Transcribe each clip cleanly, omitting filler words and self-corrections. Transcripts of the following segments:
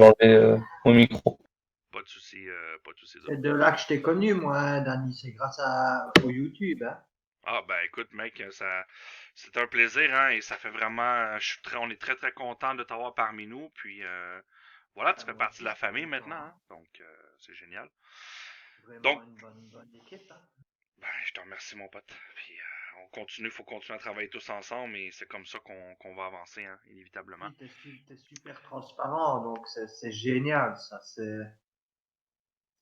vais enlever mon micro. Pas de souci, pas de souci. C'est de là que je t'ai connu, moi, hein, Danny. C'est grâce au YouTube. Hein. Ah ben écoute mec, c'est un plaisir hein, et ça fait vraiment, on est très très content de t'avoir parmi nous. Puis voilà, tu Ah, fais moi partie de aussi, je la suis famille content. maintenant, Hein. hein, donc c'est génial. Vraiment Donc une bonne équipe. Hein. ben je te remercie mon pote. Puis on continue, faut continuer à travailler tous ensemble et c'est comme ça qu'on va avancer hein, inévitablement. Puis t'es super transparent, donc c'est génial, ça.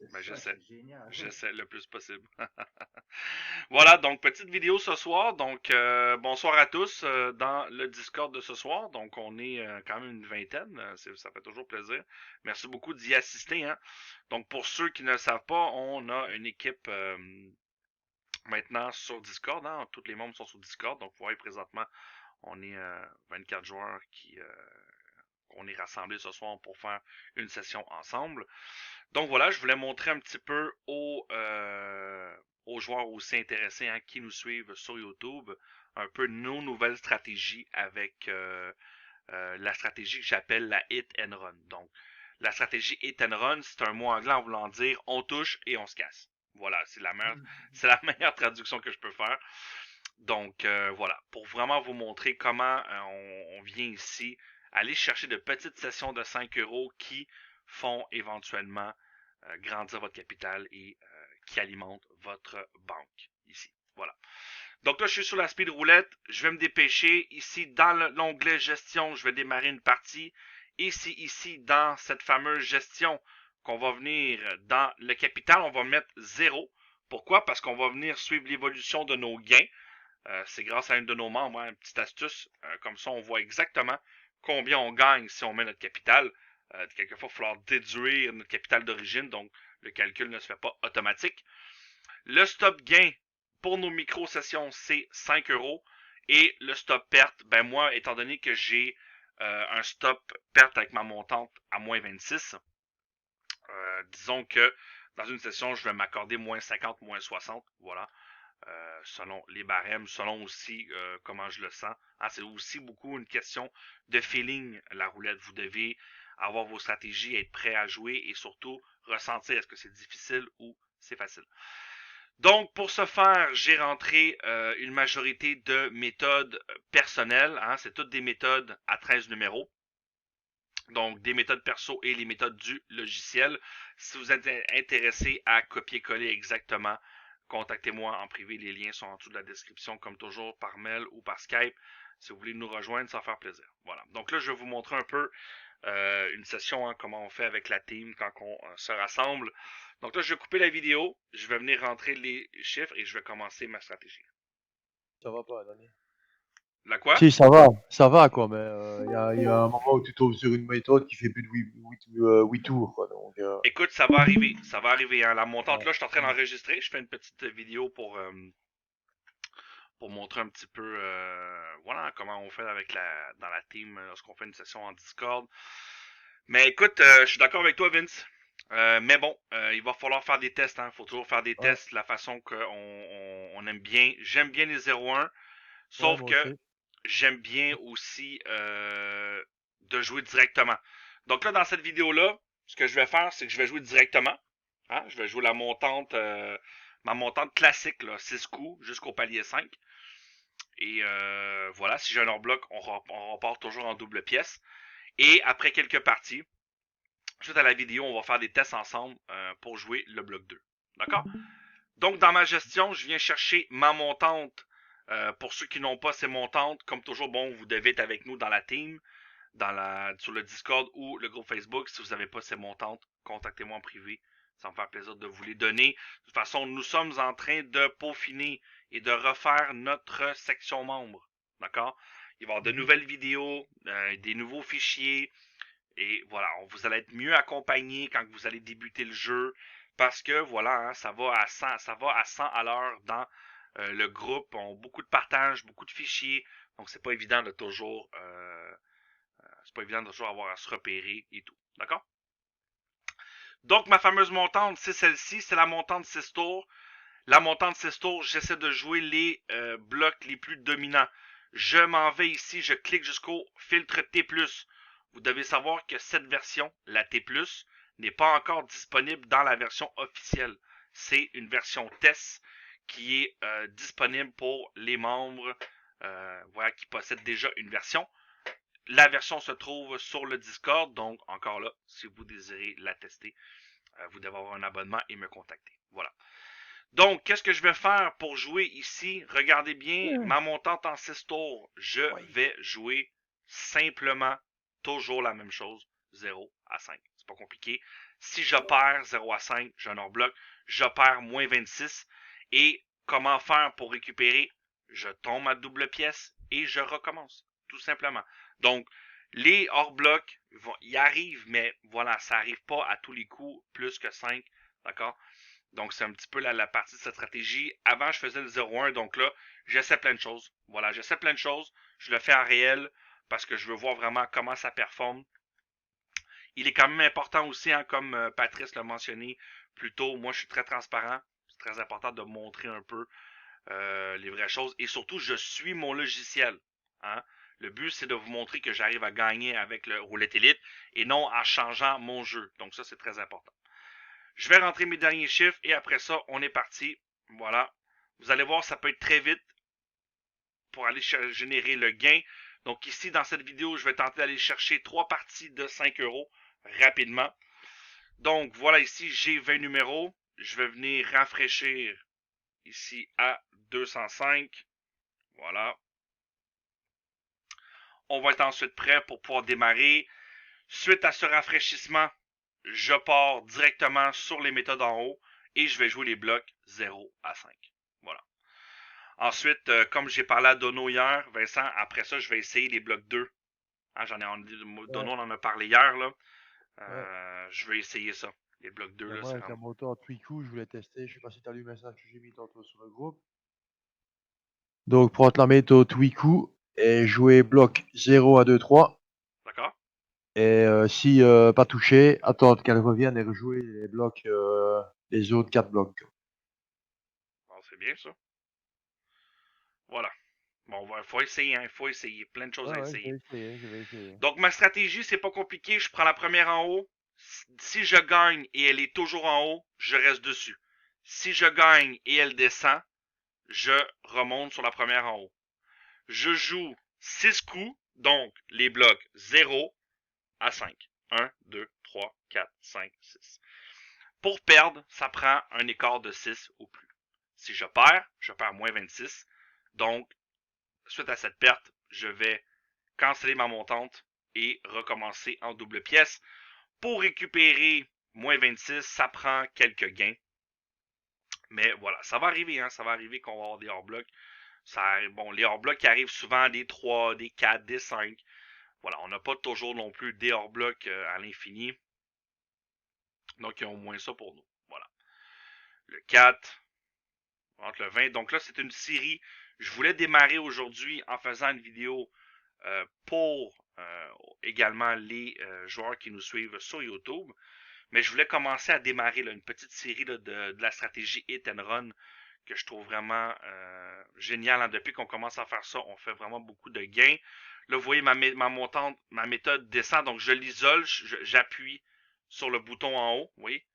Ben Ça, j'essaie. c'est génial. J'essaie le plus possible. Voilà, donc petite vidéo ce soir. Donc bonsoir à tous dans le Discord de ce soir. Donc on est quand même une vingtaine. Ça fait toujours plaisir. Merci beaucoup d'y assister. Hein. Donc pour ceux qui ne le savent pas, on a une équipe maintenant sur Discord. Hein. Tous les membres sont sur Discord. Donc vous voyez présentement, on est 24 joueurs qu'on est rassemblés ce soir pour faire une session ensemble. Donc voilà, je voulais montrer un petit peu aux joueurs aussi intéressés hein, qui nous suivent sur YouTube un peu nos nouvelles stratégies avec la stratégie que j'appelle la hit and run. Donc la stratégie hit and run, c'est un mot anglais en voulant dire on touche et on se casse. Voilà, c'est la meilleure traduction que je peux faire. Donc voilà, pour vraiment vous montrer comment on vient ici aller chercher de petites sessions de 5 euros qui font éventuellement grandir votre capital et qui alimentent votre banque ici. Voilà. Donc là, je suis sur la speed roulette. Je vais me dépêcher. Ici, dans l'onglet gestion, je vais démarrer une partie. Ici, dans cette fameuse gestion, qu'on va venir dans le capital, on va mettre 0. Pourquoi? Parce qu'on va venir suivre l'évolution de nos gains. C'est grâce à une de nos membres, hein, une petite astuce. Comme ça, on voit exactement combien on gagne si on met notre capital. Quelquefois, il va falloir déduire notre capital d'origine, donc le calcul ne se fait pas automatique. Le stop gain pour nos micro-sessions, c'est 5 euros. Et le stop perte, ben moi, étant donné que j'ai un stop perte avec ma montante à moins 26, disons que dans une session, je vais m'accorder moins 50, moins 60, voilà. Selon les barèmes, selon aussi comment je le sens. Hein, c'est aussi beaucoup une question de feeling, la roulette. Vous devez avoir vos stratégies, être prêt à jouer et surtout ressentir est-ce que c'est difficile ou c'est facile. Donc, pour ce faire, j'ai rentré une majorité de méthodes personnelles. Hein, c'est toutes des méthodes à 13 numéros. Donc, des méthodes perso et les méthodes du logiciel. Si vous êtes intéressé à copier-coller exactement, contactez-moi en privé. Les liens sont en dessous de la description, comme toujours, par mail ou par Skype. Si vous voulez nous rejoindre, ça va faire plaisir. Voilà. Donc là, je vais vous montrer un peu une session, hein, comment on fait avec la team quand on se rassemble. Donc là, je vais couper la vidéo. Je vais venir rentrer les chiffres et je vais commencer ma stratégie. Ça va pas, Danny. La quoi? Si, ça va quoi, mais y a un moment où tu tombes sur une méthode qui fait plus de 8 tours, quoi. Donc, Écoute, ça va arriver. Ça va arriver. Hein. La montante, ouais. là, je suis en train d'enregistrer. Je fais une petite vidéo pour montrer un petit peu voilà comment on fait avec dans la team lorsqu'on fait une session en Discord. Mais écoute, je suis d'accord avec toi, Vince. Mais bon, il va falloir faire des tests. Il faut toujours faire des Ouais. tests de la façon qu'on on aime bien. J'aime bien les 0-1, Ouais, sauf moi que aussi. j'aime bien aussi de jouer directement. Donc là, dans cette vidéo-là, ce que je vais faire, c'est que je vais jouer directement. Hein? Je vais jouer ma montante classique, là, 6 coups jusqu'au palier 5. Et voilà, si j'ai un hors-bloc, on repart toujours en double pièce. Et après quelques parties, suite à la vidéo, on va faire des tests ensemble pour jouer le bloc 2. D'accord? Donc, dans ma gestion, je viens chercher ma montante. Pour ceux qui n'ont pas ces montantes, comme toujours, bon, vous devez être avec nous dans la team, sur le Discord ou le groupe Facebook. Si vous n'avez pas ces montantes, contactez-moi en privé. Ça me fait plaisir de vous les donner. De toute façon, nous sommes en train de peaufiner et de refaire notre section membre. D'accord? Il va y avoir de nouvelles vidéos, des nouveaux fichiers. Et voilà, vous allez être mieux accompagné quand vous allez débuter le jeu. Parce que voilà, hein, ça va à 100 à l'heure dans le groupe. On a beaucoup de partages, beaucoup de fichiers. Donc c'est pas évident de toujours avoir à se repérer et tout. D'accord? Donc ma fameuse montante, c'est celle-ci, c'est la montante 6 tours. La montante 6 tours, j'essaie de jouer les blocs les plus dominants. Je m'en vais ici, je clique jusqu'au filtre T+. vous devez savoir que cette version, la T+, n'est pas encore disponible dans la version officielle. C'est une version test qui est disponible pour les membres voilà, qui possèdent déjà une version. La version se trouve sur le Discord, donc encore là, si vous désirez la tester, vous devez avoir un abonnement et me contacter. Voilà. Donc, qu'est-ce que je vais faire pour jouer ici? Regardez bien ma montante en 6 tours. Je vais jouer simplement toujours la même chose, 0 à 5. C'est pas compliqué. Si je perds 0 à 5, j'ai un hors-bloc. Je perds moins 26. Et comment faire pour récupérer? Je tombe à double pièce et je recommence. Tout simplement. Donc, les hors-blocs, ils arrivent, mais voilà, ça arrive pas à tous les coups plus que 5. D'accord? Donc, c'est un petit peu la partie de cette stratégie. Avant, je faisais le 0-1, donc là, j'essaie plein de choses. Voilà, j'essaie plein de choses. Je le fais en réel parce que je veux voir vraiment comment ça performe. Il est quand même important aussi, hein, comme Patrice l'a mentionné plus tôt, moi, je suis très transparent. C'est très important de montrer un peu les vraies choses. Et surtout, je suis mon logiciel. Hein. Le but, c'est de vous montrer que j'arrive à gagner avec le Roulette Elite et non en changeant mon jeu. Donc ça, c'est très important. Je vais rentrer mes derniers chiffres et après ça, on est parti. Voilà. Vous allez voir, ça peut être très vite pour aller générer le gain. Donc ici, dans cette vidéo, je vais tenter d'aller chercher 3 parties de 5 € rapidement. Donc voilà, ici, j'ai 20 numéros. Je vais venir rafraîchir ici à 205. Voilà. On va être ensuite prêt pour pouvoir démarrer. Suite à ce rafraîchissement, je pars directement sur les méthodes en haut et je vais jouer les blocs 0 à 5. Voilà. Ensuite, comme j'ai parlé à Dono hier, Vincent, après ça, je vais essayer les blocs 2. Hein, Dono en a parlé hier, là. Je vais essayer ça. Les blocs 2, là, moi, c'est avec un vraiment... moteur Twiku, je voulais tester. Je sais pas si tu as lu le message que j'ai mis tantôt sur le groupe. Donc, prendre la méthode Twiku et jouer bloc 0 à 2, 3. D'accord? Et si pas touché, attendre qu'elle revienne et rejouer les blocs, les autres 4 blocs. Bon, c'est bien ça. Voilà. Bon, il faut essayer, hein. Il faut essayer. Plein de choses à essayer. Je vais essayer. Donc, ma stratégie, c'est pas compliqué. Je prends la première en haut. Si je gagne et elle est toujours en haut, je reste dessus. Si je gagne et elle descend, je remonte sur la première en haut. Je joue 6 coups, donc les blocs 0 à 5. 1, 2, 3, 4, 5, 6. Pour perdre, ça prend un écart de 6 ou plus. Si je perds moins 26. Donc, suite à cette perte, je vais canceller ma montante et recommencer en double pièce. Pour récupérer moins 26, ça prend quelques gains. Mais voilà, ça va arriver, hein, ça va arriver qu'on va avoir des hors-blocs. Bon, les hors-blocs qui arrivent souvent des 3, des 4, des 5. Voilà, on n'a pas toujours non plus des hors-blocs à l'infini. Donc, il y a au moins ça pour nous. Voilà. Le 4, entre le 20. Donc là, c'est une série. Je voulais démarrer aujourd'hui en faisant une vidéo pour également les joueurs qui nous suivent sur YouTube. Mais je voulais commencer à démarrer là, une petite série là, de la stratégie Hit and Run que je trouve vraiment géniale. Hein. Depuis qu'on commence à faire ça, on fait vraiment beaucoup de gains. Là, vous voyez ma montante, ma méthode descend. Donc, je l'isole, j'appuie sur le bouton en haut. Vous voyez?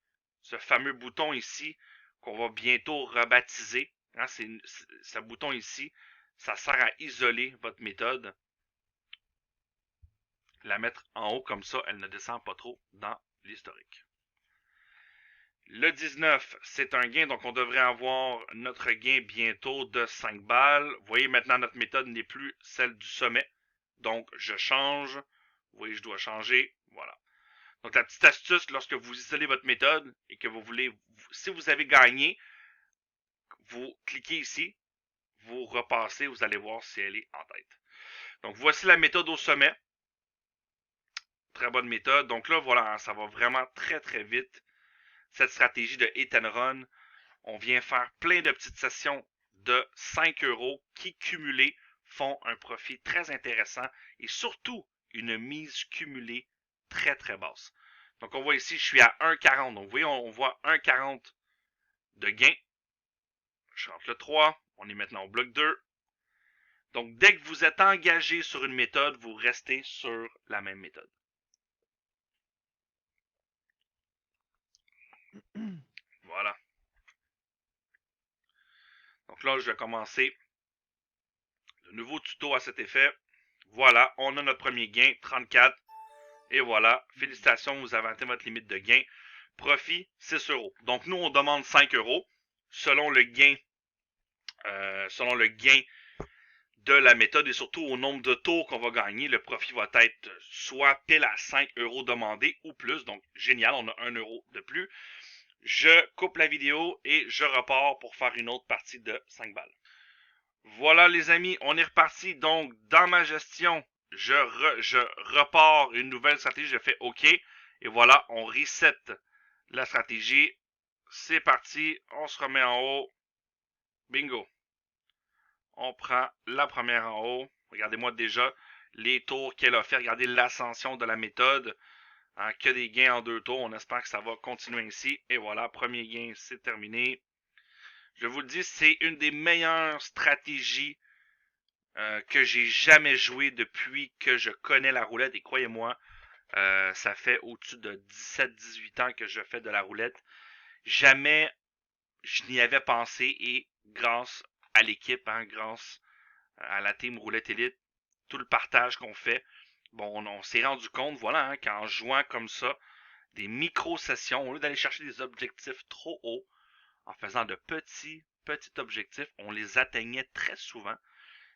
Ce fameux bouton ici qu'on va bientôt rebaptiser. Hein, ce bouton ici, ça sert à isoler votre méthode. La mettre en haut comme ça, elle ne descend pas trop dans l'historique. Le 19, c'est un gain, donc on devrait avoir notre gain bientôt de 5 balles. Vous voyez, maintenant notre méthode n'est plus celle du sommet. Donc, je change. Vous voyez, je dois changer. Voilà. Donc, la petite astuce, lorsque vous isolez votre méthode et que vous voulez, si vous avez gagné, vous cliquez ici, vous repassez, vous allez voir si elle est en tête. Donc, voici la méthode au sommet. Très bonne méthode. Donc là, voilà, ça va vraiment très, très vite. Cette stratégie de hit and run, on vient faire plein de petites sessions de 5 € qui, cumulées, font un profit très intéressant et surtout une mise cumulée très, très basse. Donc, on voit ici, je suis à 1,40. Donc, vous voyez, on voit 1,40 de gain. Je rentre le 3. On est maintenant au bloc 2. Donc, dès que vous êtes engagé sur une méthode, vous restez sur la même méthode. là, je vais commencer le nouveau tuto à cet effet. Voilà, on a notre premier gain, 34. Et voilà, félicitations, vous avez atteint votre limite de gain. Profit, 6 euros. Donc nous, on demande 5 euros. Selon le gain de la méthode et surtout au nombre de tours qu'on va gagner, le profit va être soit pile à 5 euros demandés ou plus. Donc génial, on a 1 euro de plus. Je coupe la vidéo et je repars pour faire une autre partie de 5 balles. Voilà les amis, on est reparti. Donc dans ma gestion, je repars une nouvelle stratégie, je fais OK. Et voilà, on reset la stratégie. C'est parti, on se remet en haut. Bingo. On prend la première en haut. Regardez-moi déjà les tours qu'elle a fait. Regardez l'ascension de la méthode. Hein, que des gains en 2 tours. On espère que ça va continuer ainsi. Et voilà, premier gain, c'est terminé. Je vous le dis, c'est une des meilleures stratégies que j'ai jamais joué depuis que je connais la roulette. Et croyez-moi, ça fait au-dessus de 17-18 ans que je fais de la roulette. Jamais je n'y avais pensé et grâce à l'équipe, hein, grâce à la team Roulette Elite, tout le partage qu'on fait, bon, on s'est rendu compte, voilà, hein, qu'en jouant comme ça, des micro-sessions, au lieu d'aller chercher des objectifs trop hauts, en faisant de petits objectifs, on les atteignait très souvent.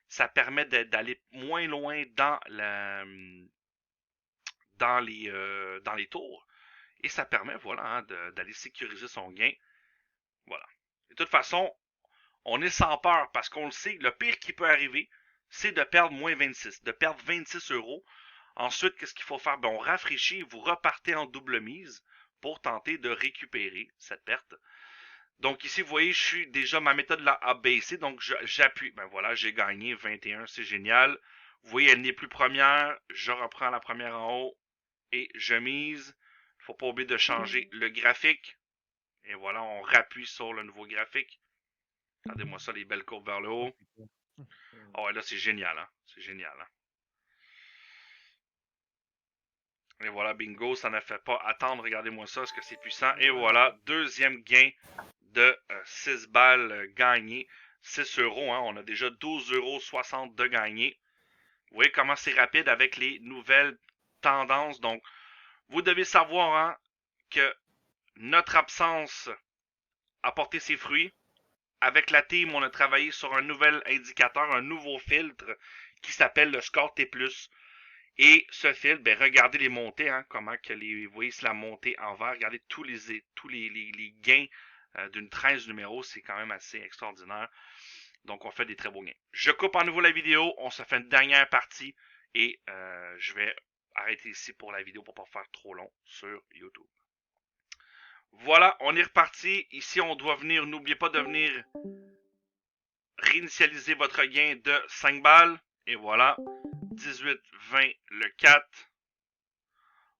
Ça permet d'aller moins loin dans les tours. Et ça permet, voilà, hein, d'aller sécuriser son gain. Voilà. De toute façon, on est sans peur parce qu'on le sait, le pire qui peut arriver, c'est de perdre moins 26, de perdre 26 euros. Ensuite, qu'est-ce qu'il faut faire? Ben, on rafraîchit, vous repartez en double mise pour tenter de récupérer cette perte. Donc ici, vous voyez, ma méthode là a baissé, donc j'appuie. Ben voilà, j'ai gagné 21, c'est génial. Vous voyez, elle n'est plus première. Je reprends la première en haut et je mise. Il ne faut pas oublier de changer le graphique. Et voilà, on rappuie sur le nouveau graphique. Regardez-moi ça, les belles courbes vers le haut. Oh ouais, là, c'est génial, hein. C'est génial, hein. Et voilà, bingo, ça ne fait pas attendre. Regardez-moi ça, est-ce que c'est puissant? Et voilà, deuxième gain de 6 balles gagnées. 6 euros, hein. On a déjà 12,60 € de gagné. Vous voyez comment c'est rapide avec les nouvelles tendances. Donc, vous devez savoir, hein, que notre absence a porté ses fruits. Avec la team, on a travaillé sur un nouvel indicateur, un nouveau filtre qui s'appelle le Score T+. Et ce filtre, ben, regardez les montées, hein, comment que vous voyez la montée en vert. Regardez tous les gains d'une 13 numéros, c'est quand même assez extraordinaire. Donc, on fait des très beaux gains. Je coupe à nouveau la vidéo, on se fait une dernière partie et je vais arrêter ici pour la vidéo pour ne pas faire trop long sur YouTube. Voilà, on est reparti. Ici, on doit venir, n'oubliez pas de venir réinitialiser votre gain de 5 balles. Et voilà, 18, 20, le 4.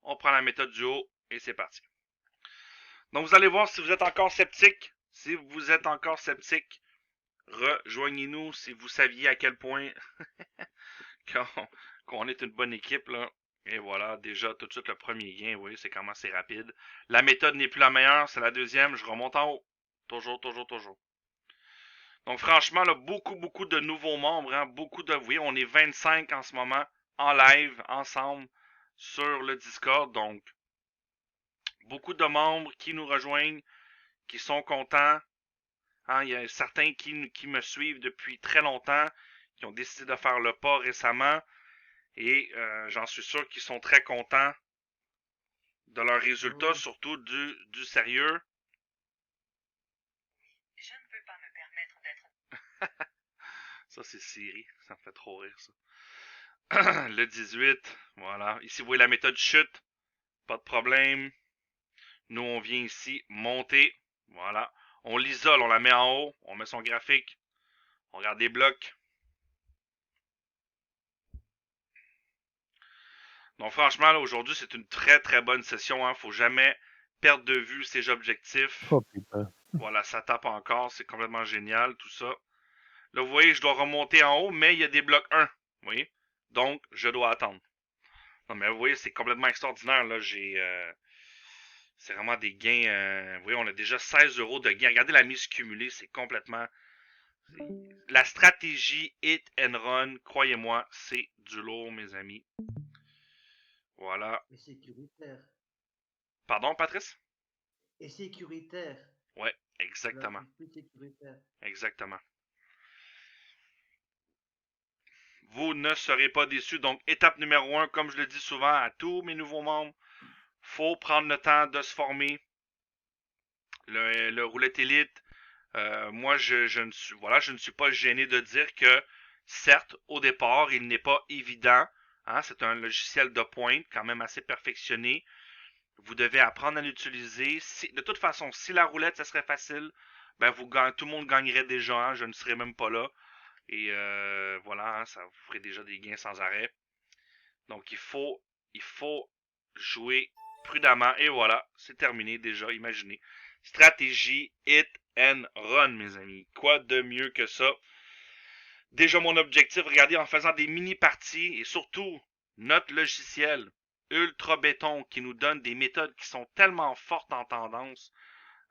On prend la méthode du haut et c'est parti. Donc, vous allez voir si vous êtes encore sceptique. Si vous êtes encore sceptique, rejoignez-nous si vous saviez à quel point qu'on est une bonne équipe, là. Et voilà, déjà, tout de suite, le premier gain, vous voyez, c'est comment c'est rapide. La méthode n'est plus la meilleure, c'est la deuxième. Je remonte en haut. Toujours. Donc, franchement, là, beaucoup de nouveaux membres. Hein, beaucoup de... Vous voyez, on est 25 en ce moment, en live, ensemble, sur le Discord. Donc, beaucoup de membres qui nous rejoignent, qui sont contents. Hein, il y a certains qui me suivent depuis très longtemps, qui ont décidé de faire le pas récemment. Et j'en suis sûr qu'ils sont très contents de leurs résultats, surtout du sérieux. Je ne peux pas me permettre d'être... Ça, c'est Siri. Ça me fait trop rire, ça. Le 18. Voilà. Ici, vous voyez la méthode chute. Pas de problème. Nous, on vient ici monter. Voilà. On l'isole, on la met en haut. On met son graphique. On regarde les blocs. Donc franchement, là, aujourd'hui, c'est une très bonne session. Hein. Faut jamais perdre de vue ses objectifs. Oh putain. Voilà, ça tape encore. C'est complètement génial, tout ça. Là, vous voyez, je dois remonter en haut, mais il y a des blocs 1. Vous voyez? Donc, je dois attendre. Non, mais vous voyez, c'est complètement extraordinaire. Là, c'est vraiment des gains. Vous voyez, on a déjà 16 € de gains. Regardez la mise cumulée, c'est complètement La stratégie hit and run, croyez-moi, c'est du lourd, mes amis. Voilà. Et sécuritaire. Pardon, Patrice? Et sécuritaire. Ouais, C'est exactement. plus sécuritaire. Exactement. Vous ne serez pas déçus. Donc, étape numéro 1, comme je le dis souvent à tous mes nouveaux membres, faut prendre le temps de se former. Le roulette élite, moi, je ne suis pas gêné de dire que, certes, au départ, il n'est pas évident. Hein, c'est un logiciel de pointe, quand même assez perfectionné. Vous devez apprendre à l'utiliser. De toute façon, si la roulette, ça serait facile, ben tout le monde gagnerait déjà. Hein, je ne serais même pas là. Et voilà, hein, ça vous ferait déjà des gains sans arrêt. Donc, il faut jouer prudemment. Et voilà, c'est terminé déjà, imaginez. Stratégie, hit and run, mes amis. Quoi de mieux que ça? Déjà, mon objectif, regardez, en faisant des mini-parties et surtout, notre logiciel Ultra Béton qui nous donne des méthodes qui sont tellement fortes en tendance.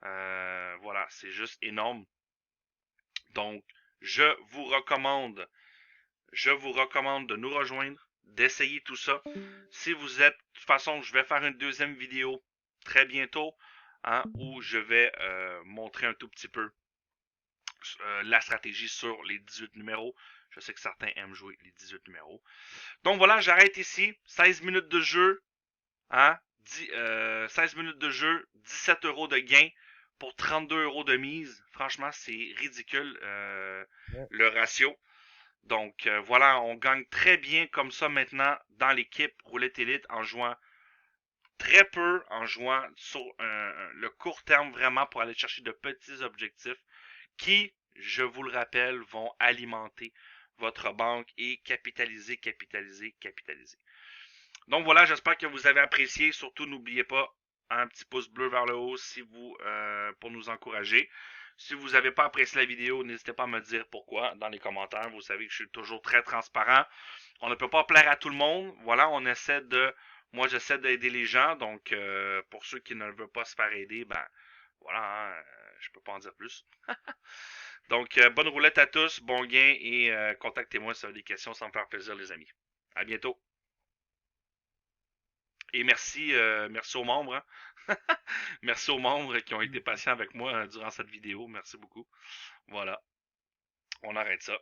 Voilà, c'est juste énorme. Donc, je vous recommande de nous rejoindre, d'essayer tout ça. Si vous êtes, de toute façon, je vais faire une deuxième vidéo très bientôt, hein, où je vais montrer un tout petit peu la stratégie sur les 18 numéros. Je sais que certains aiment jouer les 18 numéros. Donc voilà, j'arrête ici. 16 minutes de jeu, hein, 16 minutes de jeu, 17 € de gain pour 32 € de mise. Franchement, c'est ridicule le ratio. Donc voilà, on gagne très bien comme ça maintenant dans l'équipe Roulette Élite en jouant très peu, en jouant sur le court terme vraiment pour aller chercher de petits objectifs qui, je vous le rappelle, vont alimenter votre banque et capitaliser. Donc voilà, j'espère que vous avez apprécié. Surtout, n'oubliez pas un petit pouce bleu vers le haut si vous pour nous encourager. Si vous n'avez pas apprécié la vidéo, n'hésitez pas à me dire pourquoi dans les commentaires. Vous savez que je suis toujours très transparent. On ne peut pas plaire à tout le monde. Voilà, moi j'essaie d'aider les gens. Donc pour ceux qui ne veulent pas se faire aider, ben voilà, hein, je peux pas en dire plus. Donc bonne roulette à tous, bon gain et contactez-moi si vous avez des questions, ça me faire plaisir les amis. À bientôt. Et merci aux membres. Hein. Merci aux membres qui ont été patients avec moi durant cette vidéo. Merci beaucoup. Voilà. On arrête ça.